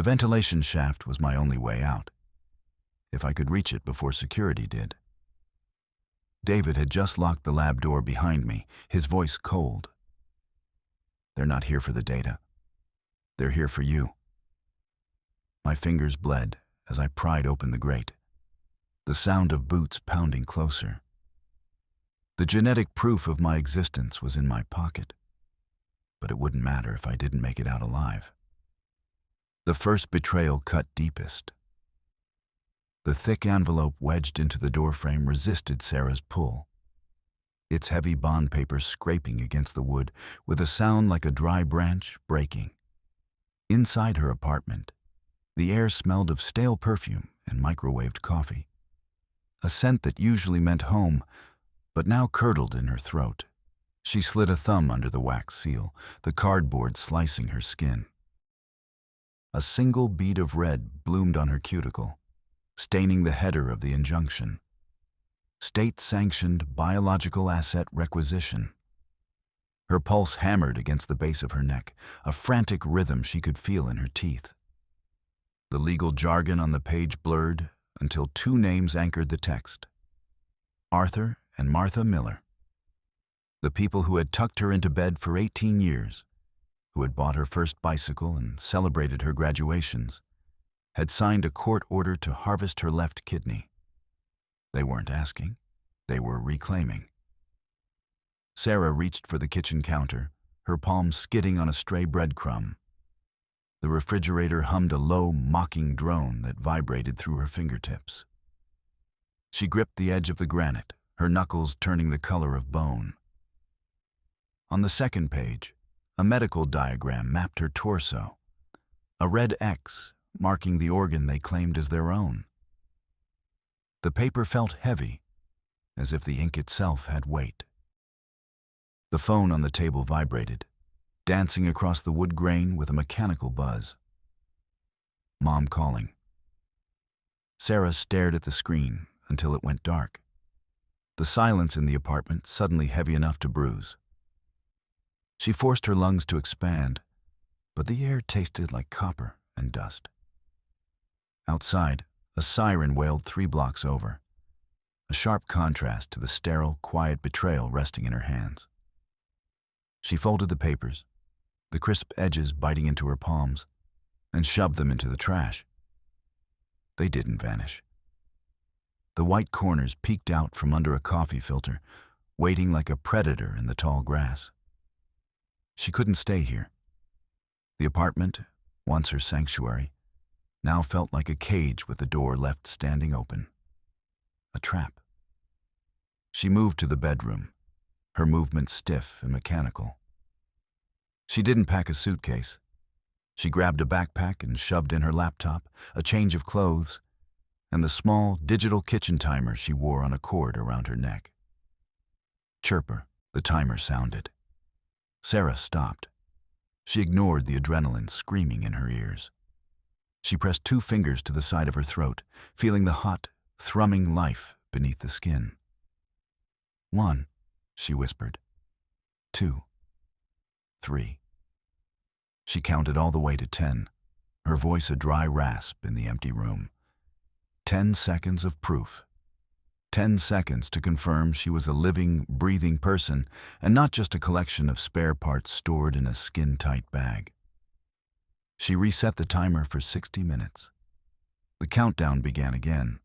The ventilation shaft was my only way out, if I could reach it before security did. David had just locked the lab door behind me, his voice cold. "They're not here for the data. They're here for you." My fingers bled as I pried open the grate, the sound of boots pounding closer. The genetic proof of my existence was in my pocket, but it wouldn't matter if I didn't make it out alive. The first betrayal cut deepest. The thick envelope wedged into the doorframe resisted Sarah's pull, its heavy bond paper scraping against the wood with a sound like a dry branch breaking. Inside her apartment, the air smelled of stale perfume and microwaved coffee, a scent that usually meant home, but now curdled in her throat. She slid a thumb under the wax seal, the cardboard slicing her skin. A single bead of red bloomed on her cuticle, staining the header of the injunction. State-sanctioned biological asset requisition. Her pulse hammered against the base of her neck, a frantic rhythm she could feel in her teeth. The legal jargon on the page blurred until two names anchored the text: Arthur and Martha Miller. The people who had tucked her into bed for 18 years, who had bought her first bicycle and celebrated her graduations, had signed a court order to harvest her left kidney. They weren't asking, they were reclaiming. Sarah reached for the kitchen counter, her palm skidding on a stray breadcrumb. The refrigerator hummed a low, mocking drone that vibrated through her fingertips. She gripped the edge of the granite, her knuckles turning the color of bone. On the second page, a medical diagram mapped her torso, a red X marking the organ they claimed as their own. The paper felt heavy, as if the ink itself had weight. The phone on the table vibrated, dancing across the wood grain with a mechanical buzz. Mom calling. Sarah stared at the screen until it went dark, the silence in the apartment suddenly heavy enough to bruise. She forced her lungs to expand, but the air tasted like copper and dust. Outside, a siren wailed 3 blocks over, a sharp contrast to the sterile, quiet betrayal resting in her hands. She folded the papers, the crisp edges biting into her palms, and shoved them into the trash. They didn't vanish. The white corners peeked out from under a coffee filter, waiting like a predator in the tall grass. She couldn't stay here. The apartment, once her sanctuary, now felt like a cage with the door left standing open. A trap. She moved to the bedroom, her movements stiff and mechanical. She didn't pack a suitcase. She grabbed a backpack and shoved in her laptop, a change of clothes, and the small digital kitchen timer she wore on a cord around her neck. Chirper, the timer sounded. Sarah stopped. She ignored the adrenaline screaming in her ears. She pressed 2 fingers to the side of her throat, feeling the hot, thrumming life beneath the skin. 1, she whispered. 2, 3. She counted all the way to 10, her voice a dry rasp in the empty room. 10 seconds of proof. 10 seconds to confirm she was a living, breathing person and not just a collection of spare parts stored in a skin-tight bag. She reset the timer for 60 minutes. The countdown began again.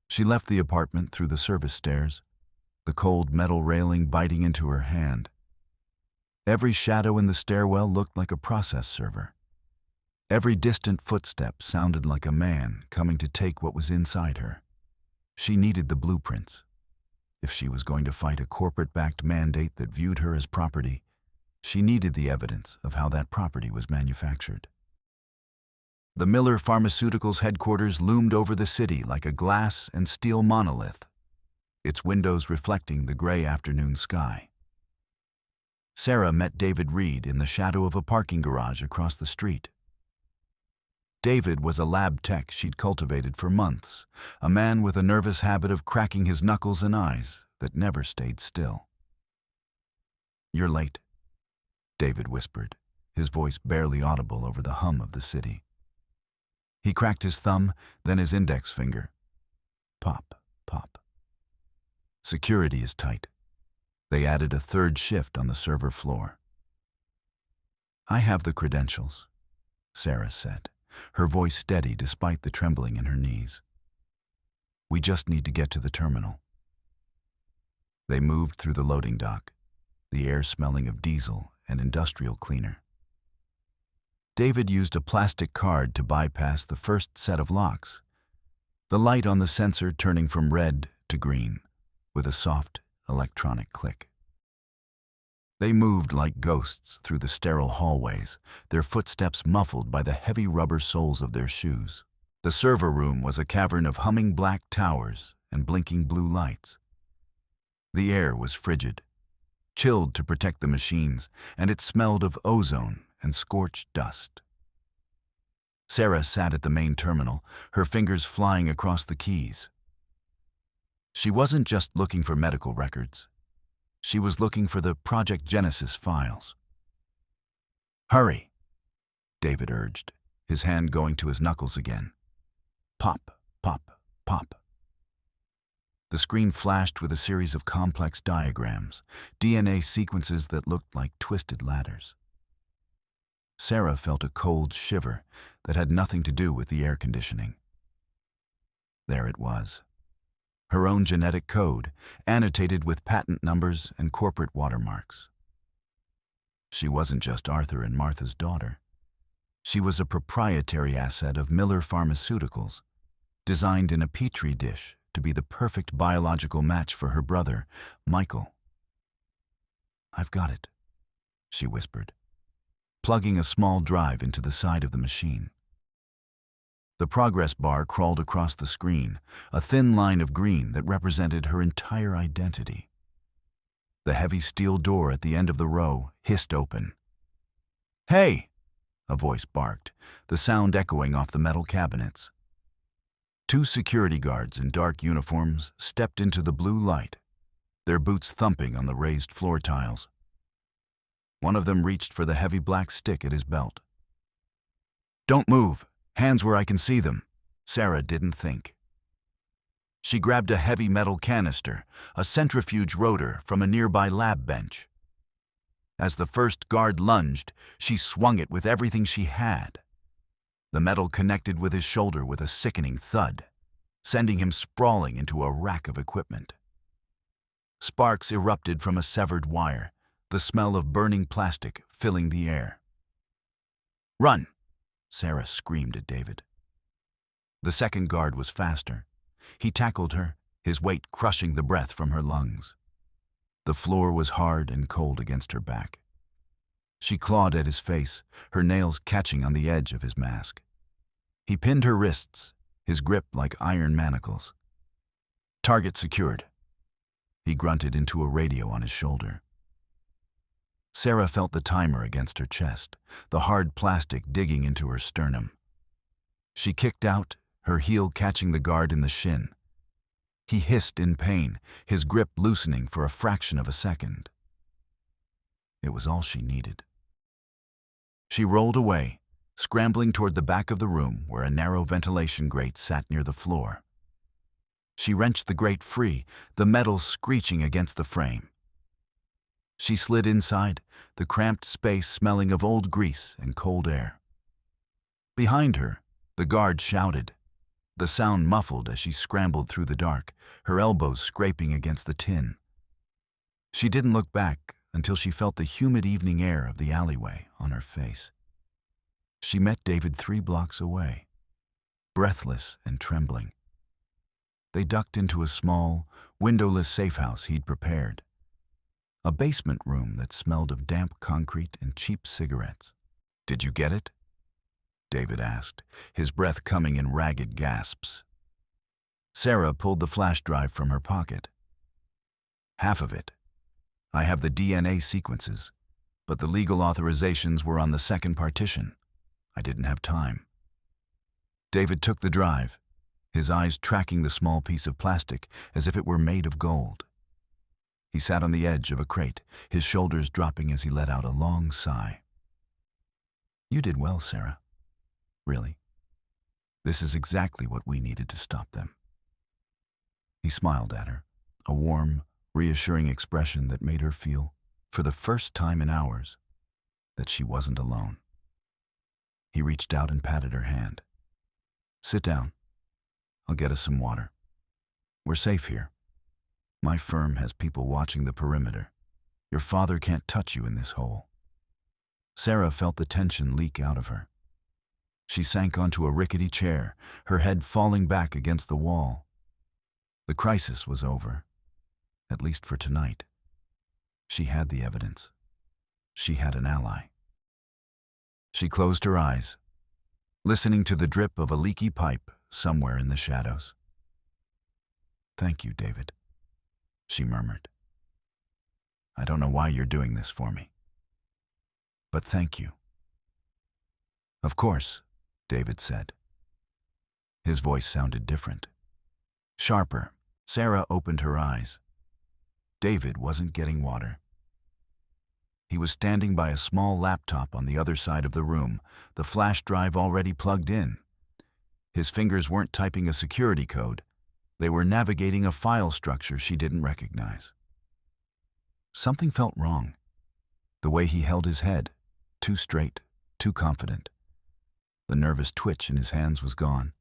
She left the apartment through the service stairs, the cold metal railing biting into her hand. Every shadow in the stairwell looked like a process server. Every distant footstep sounded like a man coming to take what was inside her. She needed the blueprints. If she was going to fight a corporate-backed mandate that viewed her as property, she needed the evidence of how that property was manufactured. The Miller Pharmaceuticals headquarters loomed over the city like a glass and steel monolith, its windows reflecting the gray afternoon sky. Sarah met David Reed in the shadow of a parking garage across the street. David was a lab tech she'd cultivated for months, a man with a nervous habit of cracking his knuckles and eyes that never stayed still. "You're late," David whispered, his voice barely audible over the hum of the city. He cracked his thumb, then his index finger. Pop, pop. Security is tight. They added a third shift on the server floor. I have the credentials, Sarah said, her voice steady despite the trembling in her knees. We just need to get to the terminal. They moved through the loading dock, the air smelling of diesel and industrial cleaner. David used a plastic card to bypass the first set of locks, the light on the sensor turning from red to green with a soft electronic click. They moved like ghosts through the sterile hallways, their footsteps muffled by the heavy rubber soles of their shoes. The server room was a cavern of humming black towers and blinking blue lights. The air was frigid, chilled to protect the machines, and it smelled of ozone and scorched dust. Sarah sat at the main terminal, her fingers flying across the keys. She wasn't just looking for medical records. She was looking for the Project Genesis files. Hurry, David urged, his hand going to his knuckles again. Pop, pop, pop. The screen flashed with a series of complex diagrams, DNA sequences that looked like twisted ladders. Sarah felt a cold shiver that had nothing to do with the air conditioning. There it was. Her own genetic code, annotated with patent numbers and corporate watermarks. She wasn't just Arthur and Martha's daughter. She was a proprietary asset of Miller Pharmaceuticals, designed in a petri dish to be the perfect biological match for her brother, Michael. I've got it, she whispered, plugging a small drive into the side of the machine. The progress bar crawled across the screen, a thin line of green that represented her entire identity. The heavy steel door at the end of the row hissed open. Hey! A voice barked, the sound echoing off the metal cabinets. Two security guards in dark uniforms stepped into the blue light, their boots thumping on the raised floor tiles. One of them reached for the heavy black stick at his belt. Don't move! Hands where I can see them. Sarah didn't think. She grabbed a heavy metal canister, a centrifuge rotor from a nearby lab bench. As the first guard lunged, she swung it with everything she had. The metal connected with his shoulder with a sickening thud, sending him sprawling into a rack of equipment. Sparks erupted from a severed wire, the smell of burning plastic filling the air. Run! Sarah screamed at David. The second guard was faster. He tackled her, his weight crushing the breath from her lungs. The floor was hard and cold against her back. She clawed at his face, her nails catching on the edge of his mask. He pinned her wrists, his grip like iron manacles. Target secured. He grunted into a radio on his shoulder. Sarah felt the timer against her chest, the hard plastic digging into her sternum. She kicked out, her heel catching the guard in the shin. He hissed in pain, his grip loosening for a fraction of a second. It was all she needed. She rolled away, scrambling toward the back of the room where a narrow ventilation grate sat near the floor. She wrenched the grate free, the metal screeching against the frame. She slid inside, the cramped space smelling of old grease and cold air. Behind her, the guard shouted, the sound muffled as she scrambled through the dark, her elbows scraping against the tin. She didn't look back until she felt the humid evening air of the alleyway on her face. She met David 3 blocks away, breathless and trembling. They ducked into a small, windowless safe house he'd prepared. A basement room that smelled of damp concrete and cheap cigarettes. Did you get it? David asked, his breath coming in ragged gasps. Sarah pulled the flash drive from her pocket. Half of it. I have the DNA sequences, but the legal authorizations were on the second partition. I didn't have time. David took the drive, his eyes tracking the small piece of plastic as if it were made of gold. He sat on the edge of a crate, his shoulders dropping as he let out a long sigh. You did well, Sarah. Really. This is exactly what we needed to stop them. He smiled at her, a warm, reassuring expression that made her feel, for the first time in hours, that she wasn't alone. He reached out and patted her hand. "Sit down. I'll get us some water. We're safe here. My firm has people watching the perimeter. Your father can't touch you in this hole." Sarah felt the tension leak out of her. She sank onto a rickety chair, her head falling back against the wall. The crisis was over, at least for tonight. She had the evidence. She had an ally. She closed her eyes, listening to the drip of a leaky pipe somewhere in the shadows. "Thank you, David," she murmured. "I don't know why you're doing this for me, but thank you." "Of course," David said. His voice sounded different, sharper. Sarah opened her eyes. David wasn't getting water. He was standing by a small laptop on the other side of the room, the flash drive already plugged in. His fingers weren't typing a security code. They were navigating a file structure she didn't recognize. Something felt wrong. The way he held his head, too straight, too confident. The nervous twitch in his hands was gone.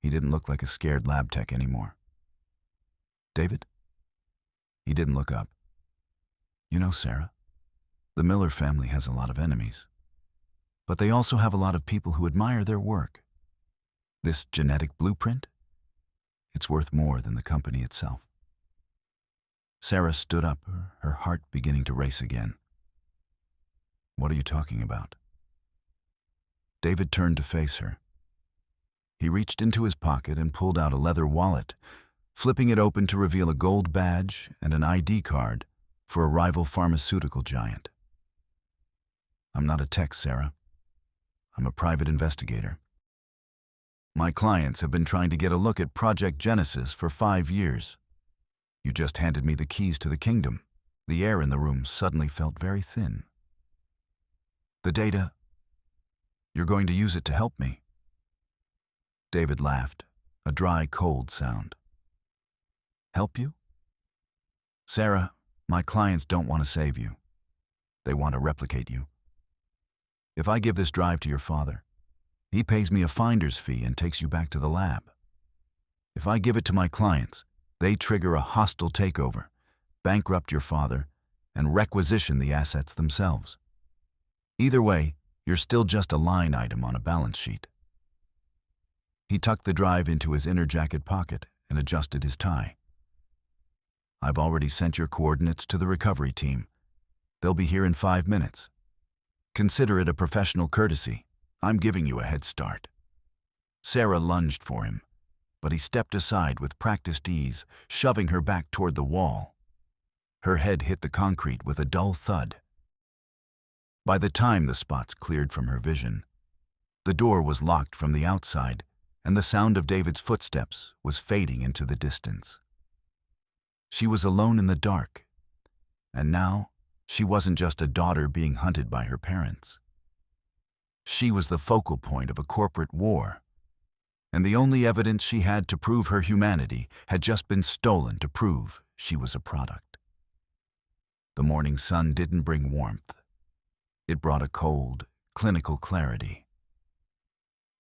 He didn't look like a scared lab tech anymore. "David?" He didn't look up. "You know, Sarah, the Miller family has a lot of enemies, but they also have a lot of people who admire their work. This genetic blueprint, it's worth more than the company itself." Sarah stood up, her heart beginning to race again. "What are you talking about?" David turned to face her. He reached into his pocket and pulled out a leather wallet, flipping it open to reveal a gold badge and an ID card for a rival pharmaceutical giant. "I'm not a tech, Sarah. I'm a private investigator. My clients have been trying to get a look at Project Genesis for 5 years. You just handed me the keys to the kingdom." The air in the room suddenly felt very thin. "The data, you're going to use it to help me?" David laughed, a dry, cold sound. "Help you?" "Sarah, my clients don't want to save you. They want to replicate you. If I give this drive to your father, he pays me a finder's fee and takes you back to the lab. If I give it to my clients, they trigger a hostile takeover, bankrupt your father, and requisition the assets themselves. Either way, you're still just a line item on a balance sheet." He tucked the drive into his inner jacket pocket and adjusted his tie. "I've already sent your coordinates to the recovery team. They'll be here in 5 minutes. Consider it a professional courtesy. I'm giving you a head start." Sarah lunged for him, but he stepped aside with practiced ease, shoving her back toward the wall. Her head hit the concrete with a dull thud. By the time the spots cleared from her vision, the door was locked from the outside, and the sound of David's footsteps was fading into the distance. She was alone in the dark, and now she wasn't just a daughter being hunted by her parents. She was the focal point of a corporate war, and the only evidence she had to prove her humanity had just been stolen to prove she was a product. The morning sun didn't bring warmth. It brought a cold, clinical clarity.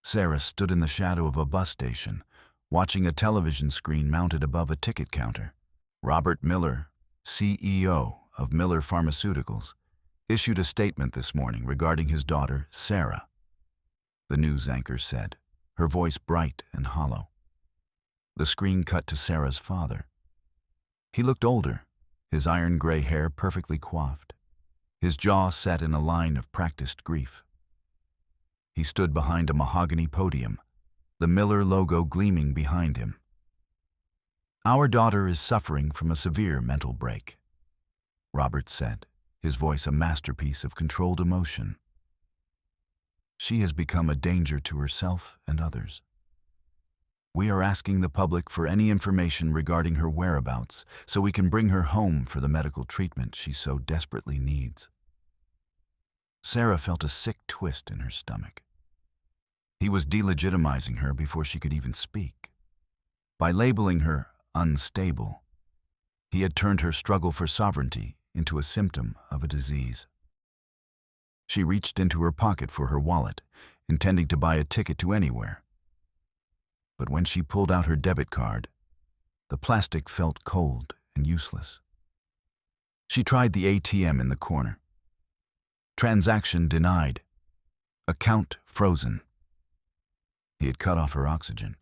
Sarah stood in the shadow of a bus station, watching a television screen mounted above a ticket counter. Robert Miller, CEO of Miller Pharmaceuticals, issued a statement this morning regarding his daughter, Sarah. The news anchor said, her voice bright and hollow. The screen cut to Sarah's father. He looked older, his iron-gray hair perfectly coiffed, his jaw set in a line of practiced grief. He stood behind a mahogany podium, the Miller logo gleaming behind him. "Our daughter is suffering from a severe mental break," Robert said, his voice a masterpiece of controlled emotion. "She has become a danger to herself and others. We are asking the public for any information regarding her whereabouts so we can bring her home for the medical treatment she so desperately needs." Sarah felt a sick twist in her stomach. He was delegitimizing her before she could even speak. By labeling her unstable, he had turned her struggle for sovereignty into a symptom of a disease. She reached into her pocket for her wallet, intending to buy a ticket to anywhere. But when she pulled out her debit card, the plastic felt cold and useless. She tried the ATM in the corner. Transaction denied. Account frozen. He had cut off her oxygen.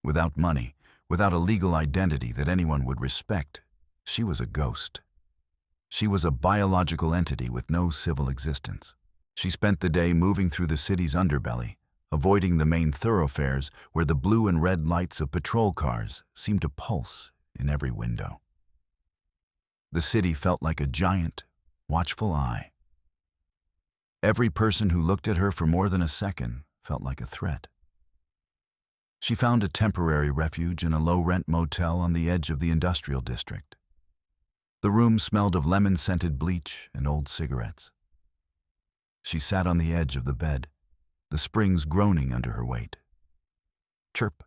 Without money, without a legal identity that anyone would respect, she was a ghost. She was a biological entity with no civil existence. She spent the day moving through the city's underbelly, avoiding the main thoroughfares where the blue and red lights of patrol cars seemed to pulse in every window. The city felt like a giant, watchful eye. Every person who looked at her for more than a second felt like a threat. She found a temporary refuge in a low-rent motel on the edge of the industrial district. The room smelled of lemon-scented bleach and old cigarettes. She sat on the edge of the bed, the springs groaning under her weight. Chirp.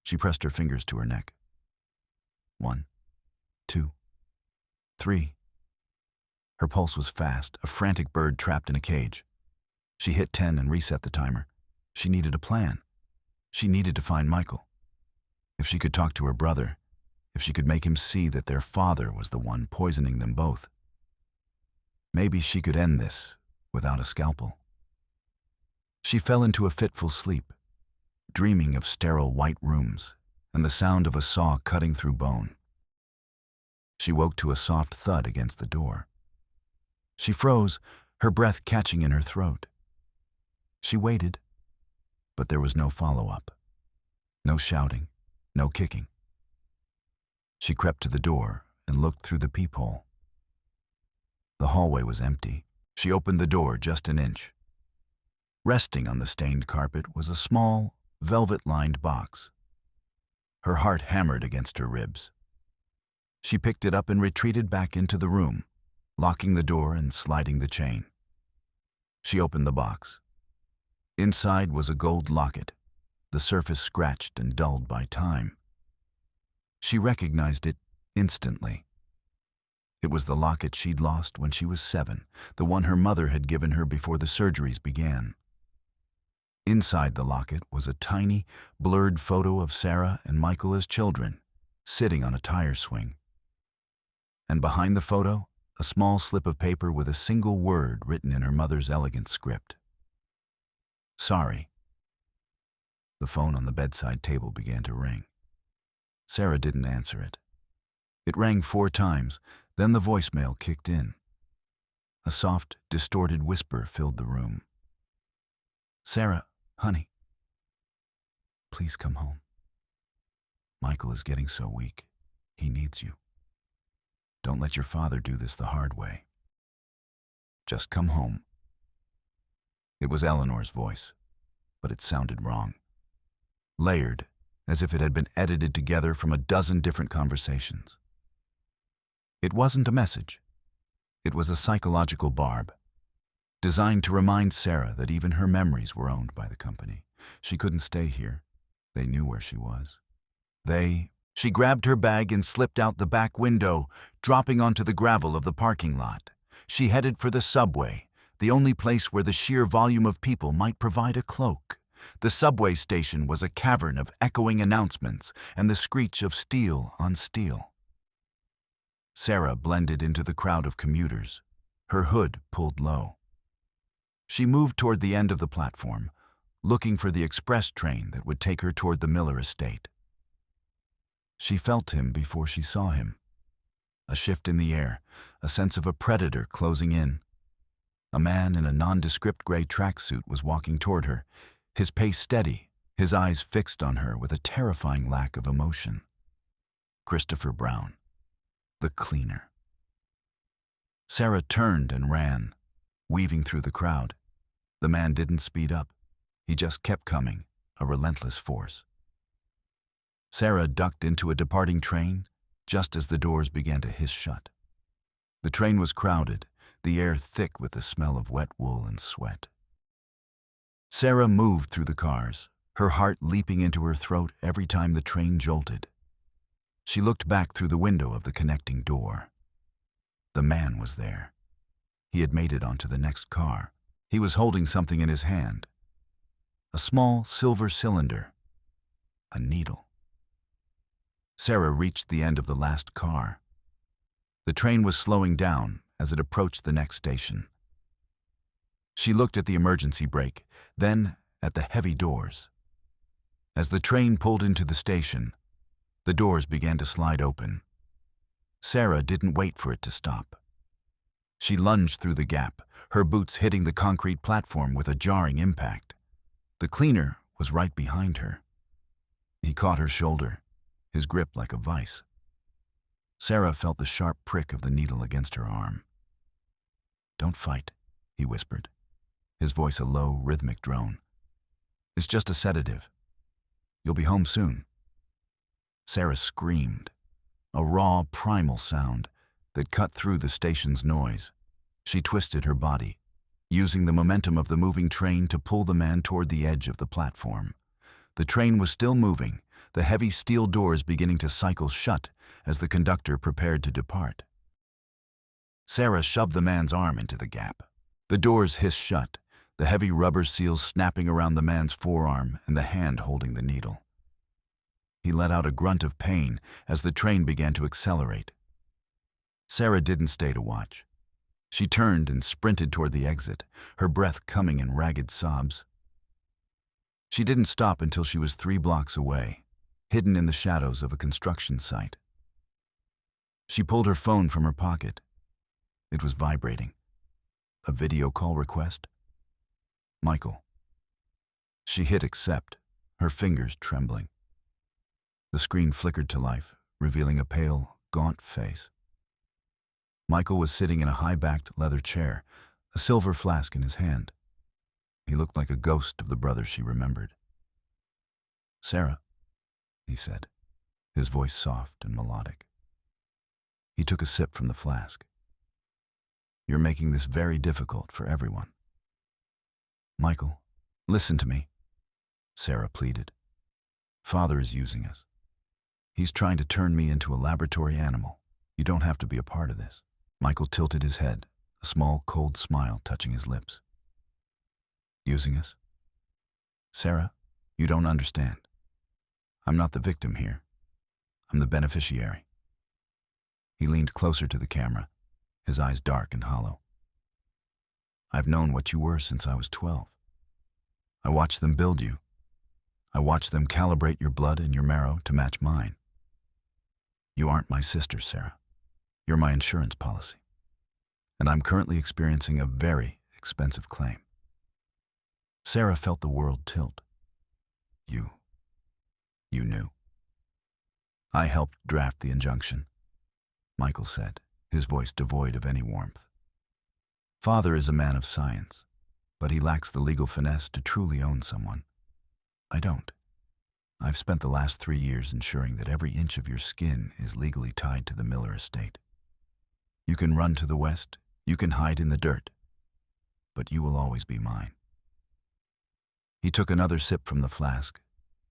She pressed her fingers to her neck. 1, 2, 3. Her pulse was fast, a frantic bird trapped in a cage. She hit 10 and reset the timer. She needed a plan. She needed to find Michael. If she could talk to her brother, if she could make him see that their father was the one poisoning them both, maybe she could end this without a scalpel. She fell into a fitful sleep, dreaming of sterile white rooms and the sound of a saw cutting through bone. She woke to a soft thud against the door. She froze, her breath catching in her throat. She waited, but there was no follow-up. No shouting, no kicking. She crept to the door and looked through the peephole. The hallway was empty. She opened the door just an inch. Resting on the stained carpet was a small, velvet-lined box. Her heart hammered against her ribs. She picked it up and retreated back into the room, locking the door and sliding the chain. She opened the box. Inside was a gold locket, the surface scratched and dulled by time. She recognized it instantly. It was the locket she'd lost when she was 7, the one her mother had given her before the surgeries began. Inside the locket was a tiny, blurred photo of Sarah and Michael as children, sitting on a tire swing. And behind the photo, a small slip of paper with a single word written in her mother's elegant script. Sorry. The phone on the bedside table began to ring. Sarah didn't answer it. It rang 4 times, then the voicemail kicked in. A soft, distorted whisper filled the room. Sarah, honey, please come home. Michael is getting so weak. He needs you. Don't let your father do this the hard way. Just come home. It was Eleanor's voice, but it sounded wrong. Layered, as if it had been edited together from a dozen different conversations. It wasn't a message. It was a psychological barb, designed to remind Sarah that even her memories were owned by the company. She couldn't stay here. They knew where she was. She grabbed her bag and slipped out the back window, dropping onto the gravel of the parking lot. She headed for the subway, the only place where the sheer volume of people might provide a cloak. The subway station was a cavern of echoing announcements and the screech of steel on steel. Sarah blended into the crowd of commuters, her hood pulled low. She moved toward the end of the platform, looking for the express train that would take her toward the Miller estate. She felt him before she saw him. A shift in the air, a sense of a predator closing in. A man in a nondescript gray tracksuit was walking toward her, his pace steady, his eyes fixed on her with a terrifying lack of emotion. Christopher Brown, the cleaner. Sarah turned and ran, weaving through the crowd. The man didn't speed up. He just kept coming, a relentless force. Sarah ducked into a departing train just as the doors began to hiss shut. The train was crowded, the air thick with the smell of wet wool and sweat. Sarah moved through the cars, her heart leaping into her throat every time the train jolted. She looked back through the window of the connecting door. The man was there. He had made it onto the next car. He was holding something in his hand. A small silver cylinder. A needle. Sarah reached the end of the last car. The train was slowing down as it approached the next station. She looked at the emergency brake, then at the heavy doors. As the train pulled into the station, the doors began to slide open. Sarah didn't wait for it to stop. She lunged through the gap, her boots hitting the concrete platform with a jarring impact. The cleaner was right behind her. He caught her shoulder, his grip like a vice. Sarah felt the sharp prick of the needle against her arm. "Don't fight," he whispered, his voice a low, rhythmic drone. "It's just a sedative. You'll be home soon." Sarah screamed, a raw, primal sound that cut through the station's noise. She twisted her body, using the momentum of the moving train to pull the man toward the edge of the platform. The train was still moving, the heavy steel doors beginning to cycle shut as the conductor prepared to depart. Sarah shoved the man's arm into the gap. The doors hissed shut, the heavy rubber seals snapping around the man's forearm and the hand holding the needle. He let out a grunt of pain as the train began to accelerate. Sarah didn't stay to watch. She turned and sprinted toward the exit, her breath coming in ragged sobs. She didn't stop until she was 3 blocks away, hidden in the shadows of a construction site. She pulled her phone from her pocket. It was vibrating. A video call request? Michael. She hit accept, her fingers trembling. The screen flickered to life, revealing a pale, gaunt face. Michael was sitting in a high-backed leather chair, a silver flask in his hand. He looked like a ghost of the brother she remembered. "Sarah," he said, his voice soft and melodic. He took a sip from the flask. "You're making this very difficult for everyone." "Michael, listen to me," Sarah pleaded. "Father is using us. He's trying to turn me into a laboratory animal. You don't have to be a part of this." Michael tilted his head, a small, cold smile touching his lips. "Using us? Sarah, you don't understand. I'm not the victim here. I'm the beneficiary." He leaned closer to the camera, his eyes dark and hollow. "I've known what you were since I was 12. I watched them build you. I watched them calibrate your blood and your marrow to match mine. You aren't my sister, Sarah. You're my insurance policy. And I'm currently experiencing a very expensive claim." Sarah felt the world tilt. You knew." "I helped draft the injunction," Michael said, his voice devoid of any warmth. "Father is a man of science, but he lacks the legal finesse to truly own someone. I don't. I've spent the last 3 years ensuring that every inch of your skin is legally tied to the Miller estate. You can run to the west, you can hide in the dirt, but you will always be mine." He took another sip from the flask,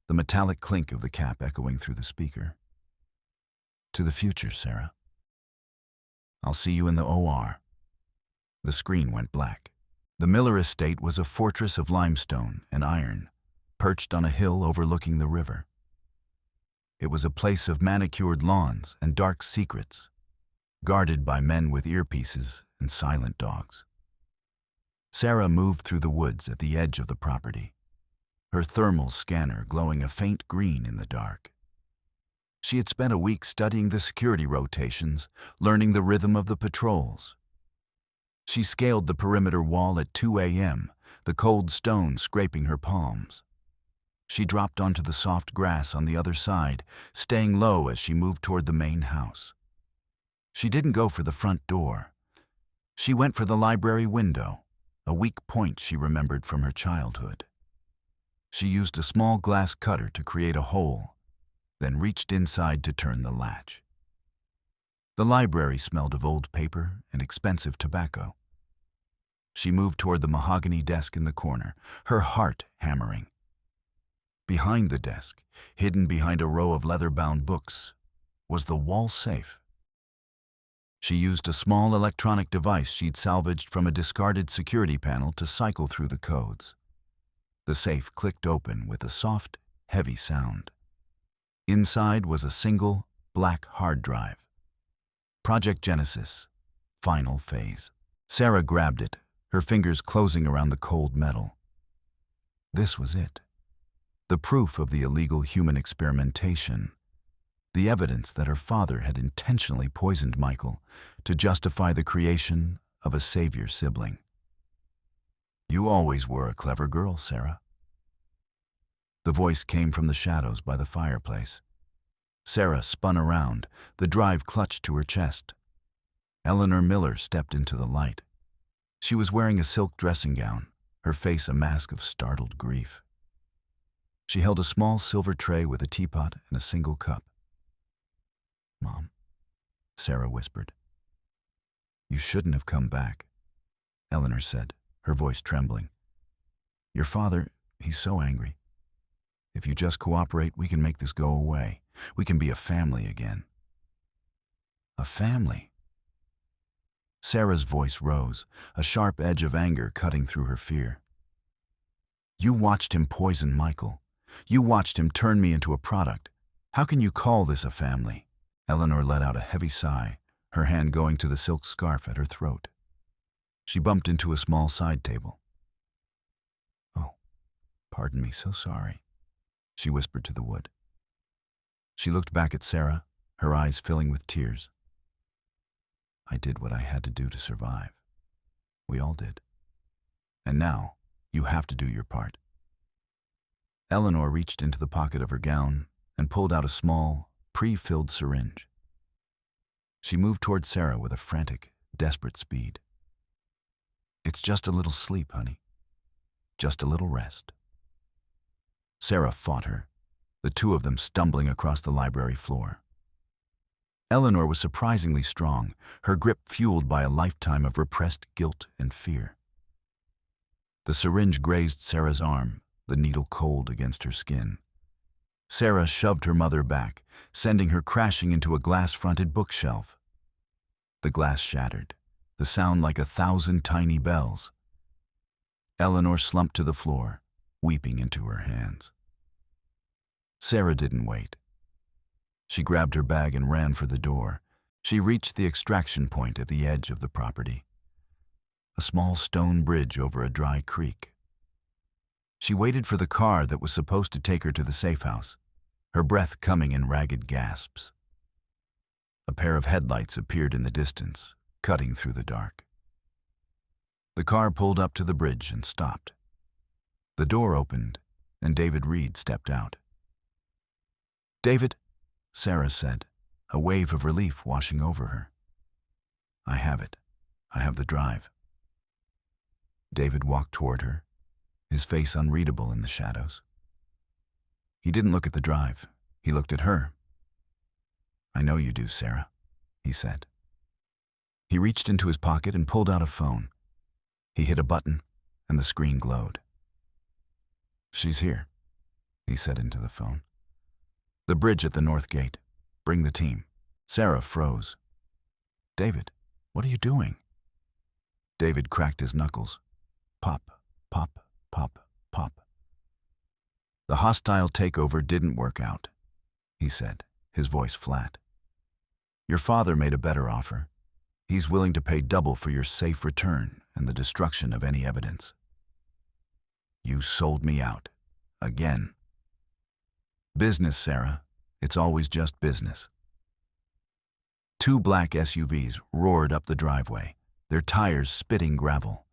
the metallic clink of the cap echoing through the speaker. "To the future, Sarah. I'll see you in the OR." The screen went black. The Miller estate was a fortress of limestone and iron, perched on a hill overlooking the river. It was a place of manicured lawns and dark secrets, guarded by men with earpieces and silent dogs. Sarah moved through the woods at the edge of the property, her thermal scanner glowing a faint green in the dark. She had spent a week studying the security rotations, learning the rhythm of the patrols. She scaled the perimeter wall at 2 a.m., the cold stone scraping her palms. She dropped onto the soft grass on the other side, staying low as she moved toward the main house. She didn't go for the front door. She went for the library window, a weak point she remembered from her childhood. She used a small glass cutter to create a hole, then reached inside to turn the latch. The library smelled of old paper and expensive tobacco. She moved toward the mahogany desk in the corner, her heart hammering. Behind the desk, hidden behind a row of leather-bound books, was the wall safe. She used a small electronic device she'd salvaged from a discarded security panel to cycle through the codes. The safe clicked open with a soft, heavy sound. Inside was a single, black hard drive. Project Genesis, final phase. Sarah grabbed it, her fingers closing around the cold metal. This was it. The proof of the illegal human experimentation. The evidence that her father had intentionally poisoned Michael to justify the creation of a savior sibling. You always were a clever girl, Sarah. The voice came from the shadows by the fireplace. Sarah spun around, the drive clutched to her chest. Eleanor Miller stepped into the light. She was wearing a silk dressing gown, her face a mask of startled grief. She held a small silver tray with a teapot and a single cup. "Mom," Sarah whispered. "You shouldn't have come back," Eleanor said, her voice trembling. "Your father, he's so angry. If you just cooperate, we can make this go away. We can be a family again." A family? Sarah's voice rose, a sharp edge of anger cutting through her fear. "You watched him poison Michael. You watched him turn me into a product. How can you call this a family?" Eleanor let out a heavy sigh, her hand going to the silk scarf at her throat. She bumped into a small side table. "Oh, pardon me, so sorry," she whispered to the wood. She looked back at Sarah, her eyes filling with tears. "I did what I had to do to survive. We all did. And now, you have to do your part." Eleanor reached into the pocket of her gown and pulled out a small, pre-filled syringe. She moved toward Sarah with a frantic, desperate speed. "It's just a little sleep, honey. Just a little rest." Sarah fought her, the two of them stumbling across the library floor. Eleanor was surprisingly strong, her grip fueled by a lifetime of repressed guilt and fear. The syringe grazed Sarah's arm, the needle cold against her skin. Sarah shoved her mother back, sending her crashing into a glass-fronted bookshelf. The glass shattered, the sound like 1,000 tiny bells. Eleanor slumped to the floor, weeping into her hands. Sarah didn't wait. She grabbed her bag and ran for the door. She reached the extraction point at the edge of the property. A small stone bridge over a dry creek. She waited for the car that was supposed to take her to the safe house, her breath coming in ragged gasps. A pair of headlights appeared in the distance, cutting through the dark. The car pulled up to the bridge and stopped. The door opened, and David Reed stepped out. "David," Sarah said, a wave of relief washing over her. "I have it. I have the drive." David walked toward her, his face unreadable in the shadows. He didn't look at the drive. He looked at her. "I know you do, Sarah," he said. He reached into his pocket and pulled out a phone. He hit a button, and the screen glowed. "She's here," he said into the phone. "The bridge at the north gate. Bring the team." Sarah froze. "David, what are you doing?" David cracked his knuckles. Pop, pop, pop, pop. "The hostile takeover didn't work out," he said, his voice flat. "Your father made a better offer. He's willing to pay double for your safe return and the destruction of any evidence." "You sold me out. Again." "Business, Sarah. It's always just business." Two black SUVs roared up the driveway, their tires spitting gravel.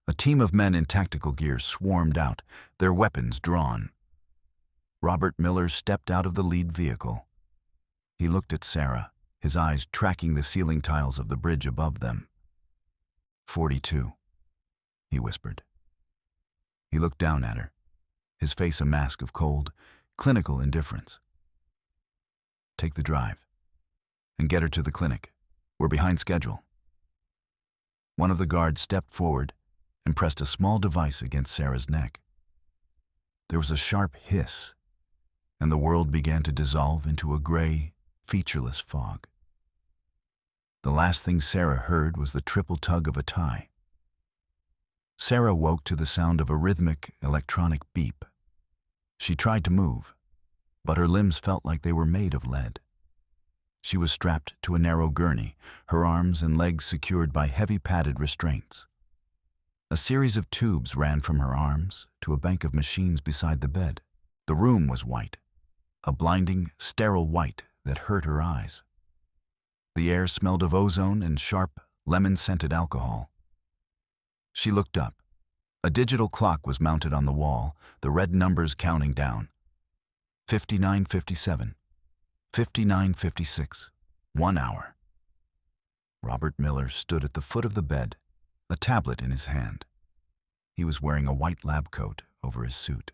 A team of men in tactical gear swarmed out, their weapons drawn. Robert Miller stepped out of the lead vehicle. He looked at Sarah, his eyes tracking the ceiling tiles of the bridge above them. 42, he whispered. He looked down at her, his face a mask of cold, clinical indifference. "Take the drive and get her to the clinic. We're behind schedule." One of the guards stepped forward, and pressed a small device against Sarah's neck. There was a sharp hiss, and the world began to dissolve into a gray, featureless fog. The last thing Sarah heard was the triple tug of a tie. Sarah woke to the sound of a rhythmic, electronic beep. She tried to move, but her limbs felt like they were made of lead. She was strapped to a narrow gurney, her arms and legs secured by heavy padded restraints. A series of tubes ran from her arms to a bank of machines beside the bed. The room was white, a blinding, sterile white that hurt her eyes. The air smelled of ozone and sharp, lemon-scented alcohol. She looked up. A digital clock was mounted on the wall, the red numbers counting down. 59:57, 59:56, 1 hour. Robert Miller stood at the foot of the bed, a tablet in his hand. He was wearing a white lab coat over his suit.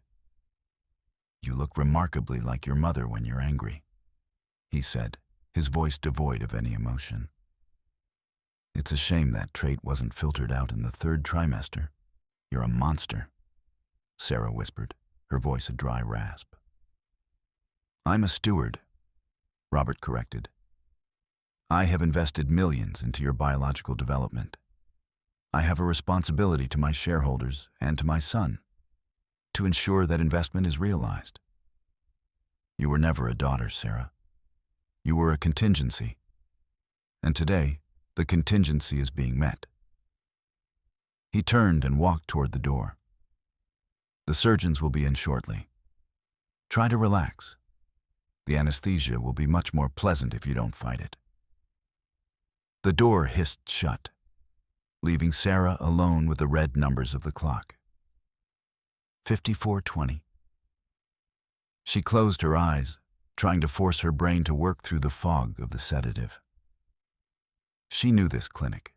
"You look remarkably like your mother when you're angry," he said, his voice devoid of any emotion. "It's a shame that trait wasn't filtered out in the 3rd trimester. You're a monster," Sarah whispered, her voice a dry rasp. "I'm a steward," Robert corrected. "I have invested millions into your biological development. I have a responsibility to my shareholders and to my son to ensure that investment is realized. You were never a daughter, Sarah. You were a contingency. And today, the contingency is being met." He turned and walked toward the door. "The surgeons will be in shortly. Try to relax. The anesthesia will be much more pleasant if you don't fight it." The door hissed shut, leaving Sarah alone with the red numbers of the clock. 54:20. She closed her eyes, trying to force her brain to work through the fog of the sedative. She knew this clinic.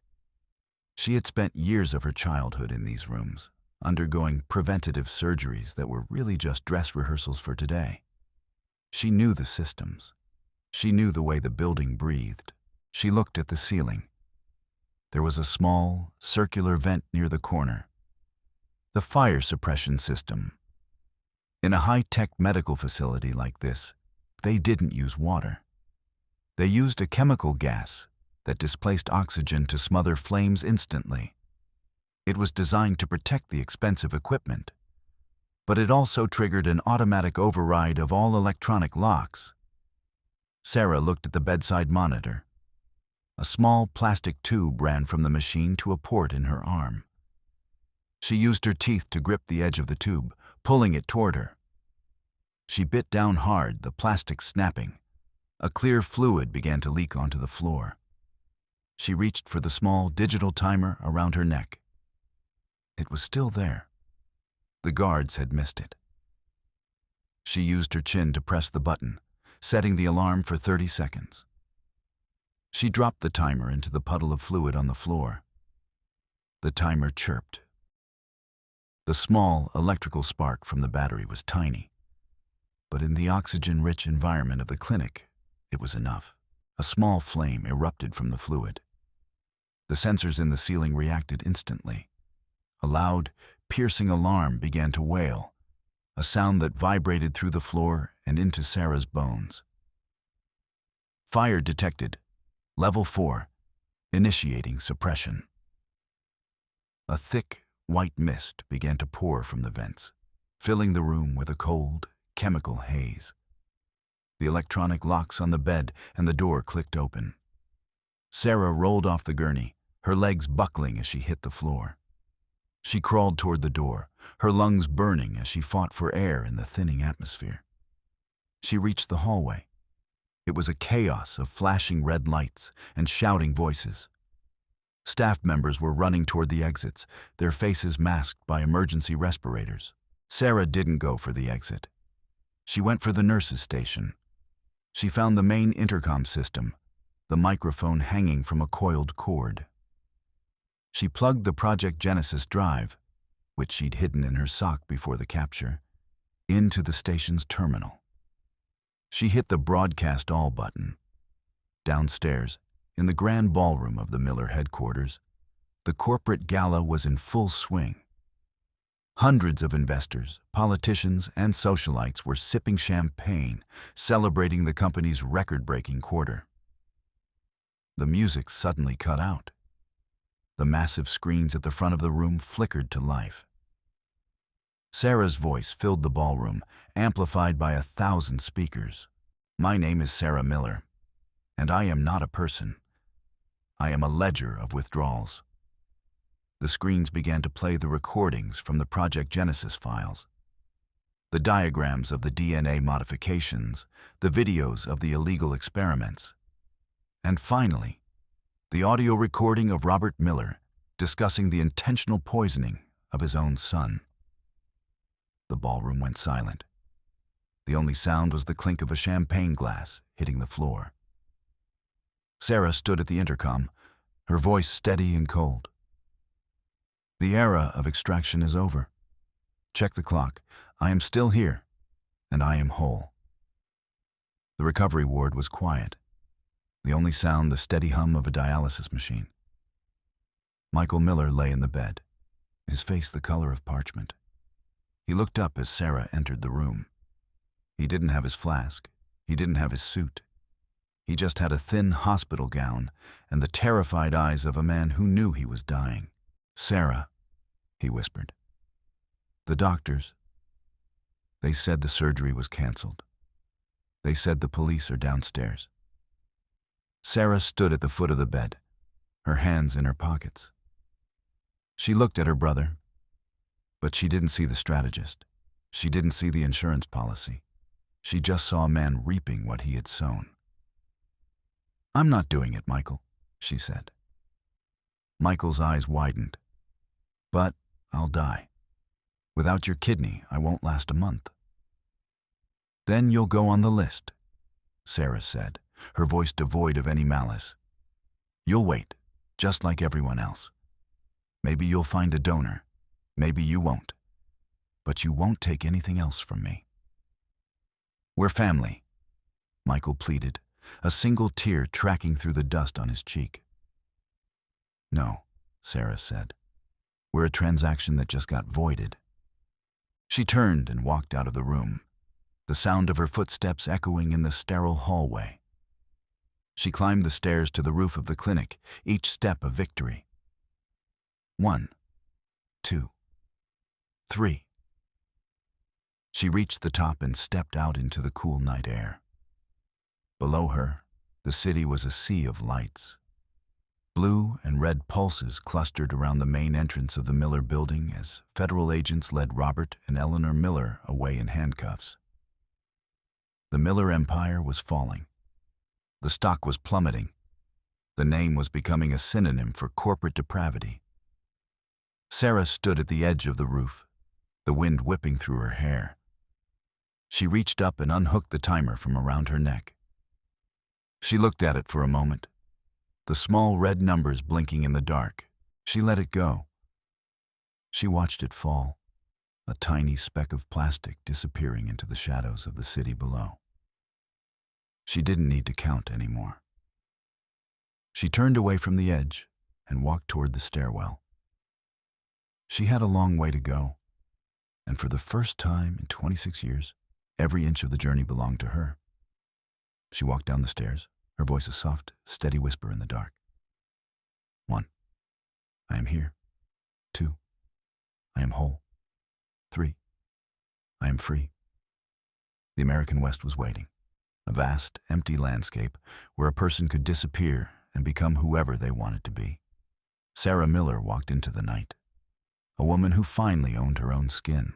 She had spent years of her childhood in these rooms, undergoing preventative surgeries that were really just dress rehearsals for today. She knew the systems. She knew the way the building breathed. She looked at the ceiling. There was a small, circular vent near the corner. The fire suppression system. In a high-tech medical facility like this, they didn't use water. They used a chemical gas that displaced oxygen to smother flames instantly. It was designed to protect the expensive equipment, but it also triggered an automatic override of all electronic locks. Sarah looked at the bedside monitor. A small plastic tube ran from the machine to a port in her arm. She used her teeth to grip the edge of the tube, pulling it toward her. She bit down hard, the plastic snapping. A clear fluid began to leak onto the floor. She reached for the small digital timer around her neck. It was still there. The guards had missed it. She used her chin to press the button, setting the alarm for 30 seconds. She dropped the timer into the puddle of fluid on the floor. The timer chirped. The small electrical spark from the battery was tiny, but in the oxygen-rich environment of the clinic, it was enough. A small flame erupted from the fluid. The sensors in the ceiling reacted instantly. A loud, piercing alarm began to wail, a sound that vibrated through the floor and into Sarah's bones. "Fire detected. Level 4. Initiating suppression." A thick, white mist began to pour from the vents, filling the room with a cold, chemical haze. The electronic locks on the bed and the door clicked open. Sarah rolled off the gurney, her legs buckling as she hit the floor. She crawled toward the door, her lungs burning as she fought for air in the thinning atmosphere. She reached the hallway. It was a chaos of flashing red lights and shouting voices. Staff members were running toward the exits, their faces masked by emergency respirators. Sarah didn't go for the exit. She went for the nurses' station. She found the main intercom system, the microphone hanging from a coiled cord. She plugged the Project Genesis drive, which she'd hidden in her sock before the capture, into the station's terminal. She hit the Broadcast All button. Downstairs, in the grand ballroom of the Miller headquarters, The corporate gala was in full swing. Hundreds of investors, politicians, and socialites were sipping champagne, celebrating the company's record-breaking quarter. The music suddenly cut out. The massive screens at the front of the room flickered to life. Sarah's voice filled the ballroom, amplified by 1,000 speakers. "My name is Sarah Miller, and I am not a person. I am a ledger of withdrawals." The screens began to play the recordings from the Project Genesis files, the diagrams of the DNA modifications, the videos of the illegal experiments, and finally, the audio recording of Robert Miller discussing the intentional poisoning of his own son. The ballroom went silent. The only sound was the clink of a champagne glass hitting the floor. Sarah stood at the intercom, her voice steady and cold. "The era of extraction is over. Check the clock. I am still here, and I am whole." The recovery ward was quiet. The only sound the steady hum of a dialysis machine. Michael Miller lay in the bed, his face the color of parchment. He looked up as Sarah entered the room. He didn't have his flask. He didn't have his suit. He just had a thin hospital gown and the terrified eyes of a man who knew he was dying. "Sarah," he whispered. "The doctors, they said the surgery was canceled. They said the police are downstairs." Sarah stood at the foot of the bed, her hands in her pockets. She looked at her brother, but she didn't see the strategist. She didn't see the insurance policy. She just saw a man reaping what he had sown. "I'm not doing it, Michael," she said. Michael's eyes widened. "But I'll die. Without your kidney, I won't last a month." "Then you'll go on the list," Sarah said, her voice devoid of any malice. "You'll wait, just like everyone else. Maybe you'll find a donor. Maybe you won't. But you won't take anything else from me." "We're family," Michael pleaded, a single tear tracking through the dust on his cheek. "No," Sarah said. "We're a transaction that just got voided." She turned and walked out of the room, the sound of her footsteps echoing in the sterile hallway. She climbed the stairs to the roof of the clinic, each step a victory. 1, 2, 3. She reached the top and stepped out into the cool night air. Below her, the city was a sea of lights. Blue and red pulses clustered around the main entrance of the Miller building as federal agents led Robert and Eleanor Miller away in handcuffs. The Miller empire was falling. The stock was plummeting. The name was becoming a synonym for corporate depravity. Sarah stood at the edge of the roof, the wind whipping through her hair. She reached up and unhooked the timer from around her neck. She looked at it for a moment, the small red numbers blinking in the dark. She let it go. She watched it fall, a tiny speck of plastic disappearing into the shadows of the city below. She didn't need to count anymore. She turned away from the edge and walked toward the stairwell. She had a long way to go, and for the first time in 26 years, every inch of the journey belonged to her. She walked down the stairs, her voice a soft, steady whisper in the dark. 1, I am here. 2, I am whole. 3, I am free. The American West was waiting, a vast, empty landscape where a person could disappear and become whoever they wanted to be. Sarah Miller walked into the night, a woman who finally owned her own skin.